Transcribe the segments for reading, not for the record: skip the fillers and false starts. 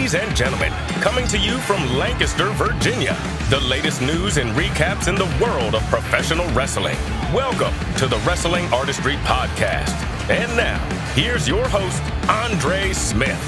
Ladies and gentlemen, coming to you from Lancaster, Virginia, the latest news and recaps in the world of professional wrestling. Welcome to the Wrestling Artistry Podcast. And now, here's your host, Andre Smith.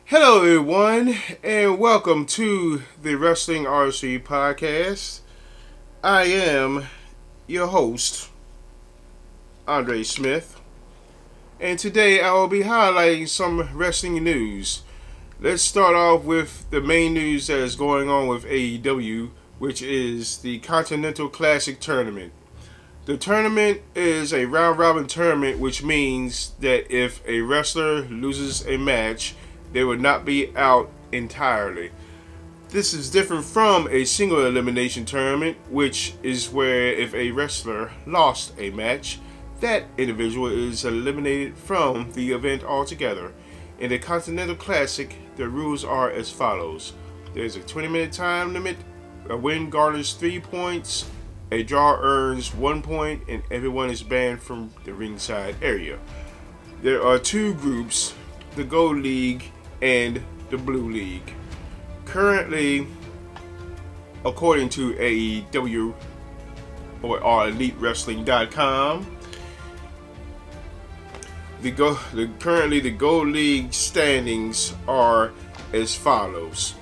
Hello, everyone, and welcome to the Wrestling Artistry Podcast. I am your host, Andre Smith. And today I will be highlighting some wrestling news. Let's start off with the main news that is going on with AEW, which is the Continental Classic tournament. The tournament is a round-robin tournament, which means that if a wrestler loses a match, they will not be out entirely. This is different from a single elimination tournament, which is where if a wrestler lost a match, that individual is eliminated from the event altogether. In the Continental Classic, the rules are as follows. There's a 20-minute time limit, a win garners 3 points, a draw earns 1 point, and everyone is banned from the ringside area. There are two groups, the Gold League and the Blue League. Currently, according to AEW or EliteWrestling.com, currently the Gold League standings are as follows.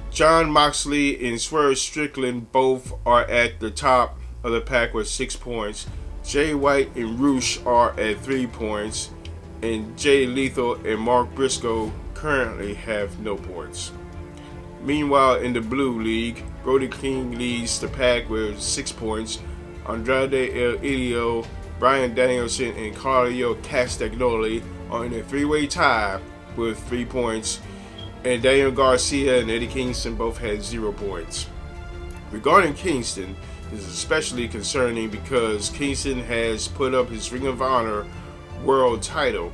Jon Moxley and Swerve Strickland both are at the top of the pack with 6 points. Jay White and Roosh are at 3 points. And Jay Lethal and Mark Briscoe currently have no points. Meanwhile, in the Blue League, Brody King leads the pack with 6 points. Andrade El Idolo, Bryan Danielson, and Claudio Castagnoli are in a three-way tie with 3 points. And Daniel Garcia and Eddie Kingston both had 0 points. Regarding Kingston, this is especially concerning because Kingston has put up his Ring of Honor World title,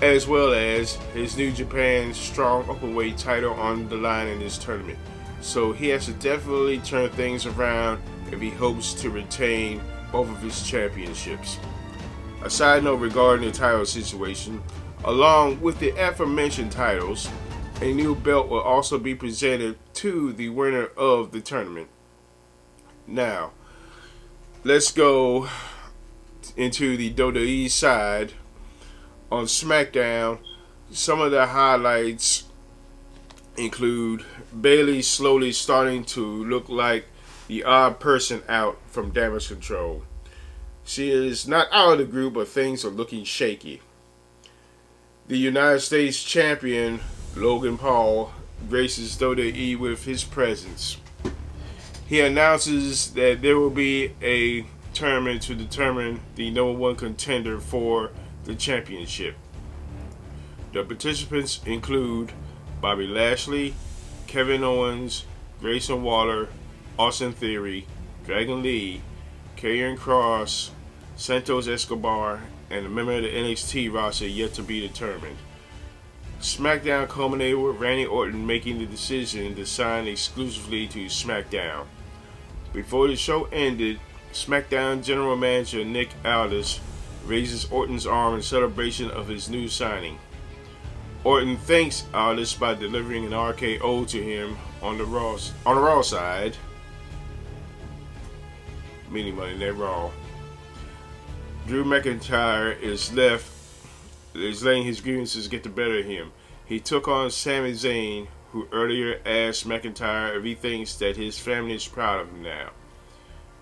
as well as his New Japan Strong Openweight title on the line in this tournament. So he has to definitely turn things around if he hopes to retain both of his championships. A side note regarding the title situation, along with the aforementioned titles, a new belt will also be presented to the winner of the tournament. Now, let's go into the WWE side. On SmackDown, some of the highlights include Bayley slowly starting to look like the odd person out from Damage Control. She is not out of the group, but things are looking shaky. The United States Champion Logan Paul graces WWE with his presence. He announces that there will be a tournament to determine the #1 contender for the championship. The participants include Bobby Lashley, Kevin Owens, Grayson Waller, Austin Theory, Dragon Lee, Karrion Kross, Santos Escobar, and a member of the NXT roster yet to be determined. SmackDown culminated with Randy Orton making the decision to sign exclusively to SmackDown. Before the show ended, SmackDown General Manager Nick Aldis raises Orton's arm in celebration of his new signing. Orton thanks Aldis by delivering an RKO to him on the Raw side, meaning Monday Night Raw. Drew McIntyre is letting his grievances get the better of him. He took on Sami Zayn, who earlier asked McIntyre if he thinks that his family is proud of him now.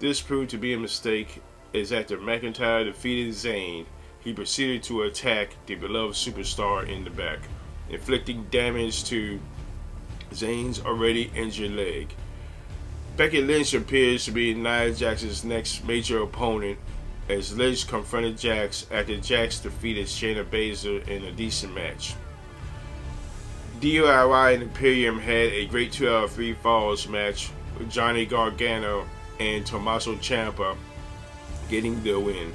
This proved to be a mistake, as after McIntyre defeated Zayn, he proceeded to attack the beloved superstar in the back, inflicting damage to Zayn's already injured leg. Becky Lynch appears to be Nia Jax's next major opponent, as Lynch confronted Jax after Jax defeated Shayna Baszler in a decent match. DIY and Imperium had a great 2 out of 3 falls match with Johnny Gargano and Tommaso Ciampa getting the win.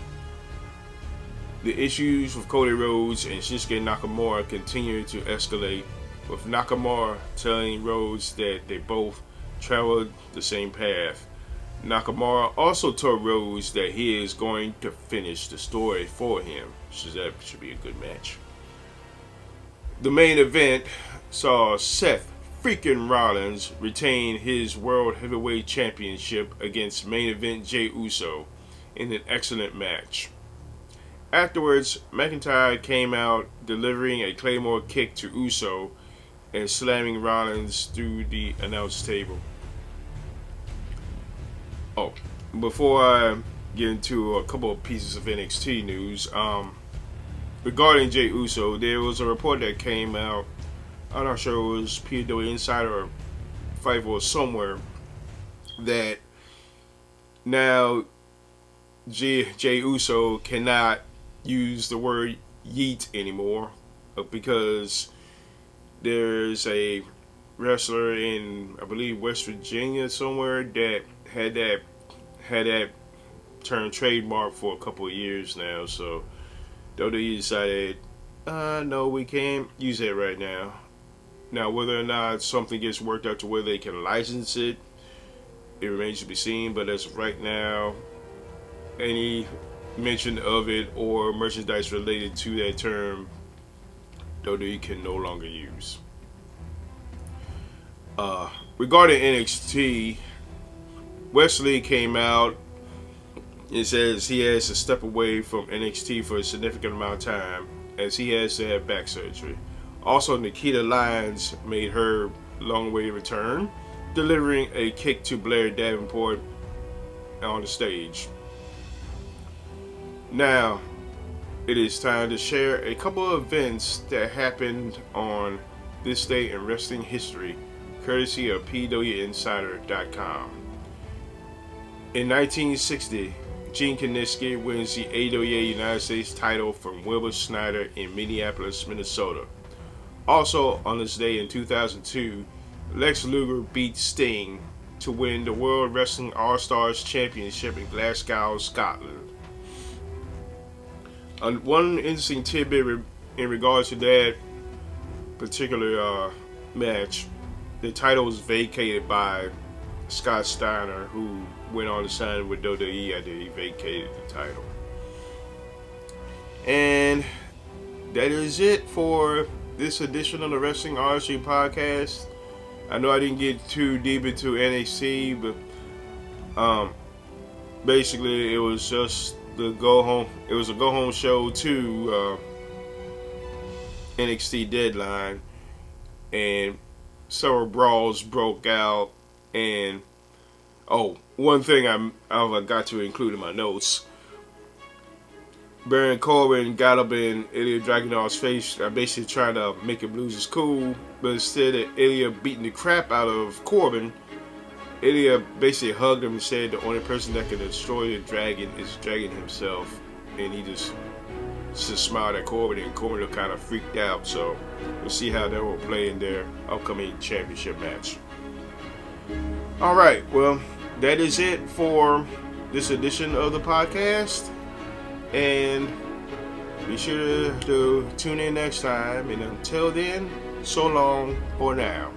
The issues with Cody Rhodes and Shinsuke Nakamura continue to escalate, with Nakamura telling Rhodes that they both traveled the same path. Nakamura also told Rose that he is going to finish the story for him, so that should be a good match. The main event saw Seth freaking Rollins retain his World Heavyweight Championship against main event Jey Uso in an excellent match. Afterwards, McIntyre came out delivering a Claymore kick to Uso and slamming Rollins through the announce table. Oh, before I get into a couple of pieces of NXT news, regarding Jey Uso, there was a report that came out. I'm not sure it was PW Insider or Fightful or somewhere, that now Jey Uso cannot use the word yeet anymore because there's a wrestler in, I believe, West Virginia somewhere that had that term trademark for a couple of years now. So WWE decided, no, we can't use it right now. Now, whether or not something gets worked out to where they can license it, it remains to be seen. But as of right now, any mention of it or merchandise related to that term, WWE can no longer use. Regarding NXT, Wesley came out and says he has to step away from NXT for a significant amount of time as he has to have back surgery. Also, Nikita Lyons made her long-awaited return, delivering a kick to Blair Davenport on the stage. Now, it is time to share a couple of events that happened on this day in wrestling history, courtesy of PWInsider.com. In 1960, Gene Kiniski wins the AWA United States title from Wilbur Snyder in Minneapolis, Minnesota. Also on this day in 2002, Lex Luger beat Sting to win the World Wrestling All-Stars Championship in Glasgow, Scotland. One interesting tidbit in regards to that particular match, the title was vacated by Scott Steiner, who went on to sign with WWE after he vacated the title. And that is it for this edition of the Wrestling Artistry Podcast. I know I didn't get too deep into NXT, but basically it was just the go home. It was a go home show to NXT Deadline, and several brawls broke out. And one thing I got to include in my notes: Baron Corbin got up in Ilya Dragunov's face, basically trying to make him lose his cool, but instead of Ilya beating the crap out of Corbin, Ilya basically hugged him and said the only person that can destroy the dragon is the dragon himself, and he just smiled at Corbin, and Corbin looked kind of freaked out. So we'll see how that will play in their upcoming championship match. Alright, well, that is it for this edition of the podcast. And be sure to tune in next time. And until then, so long for now.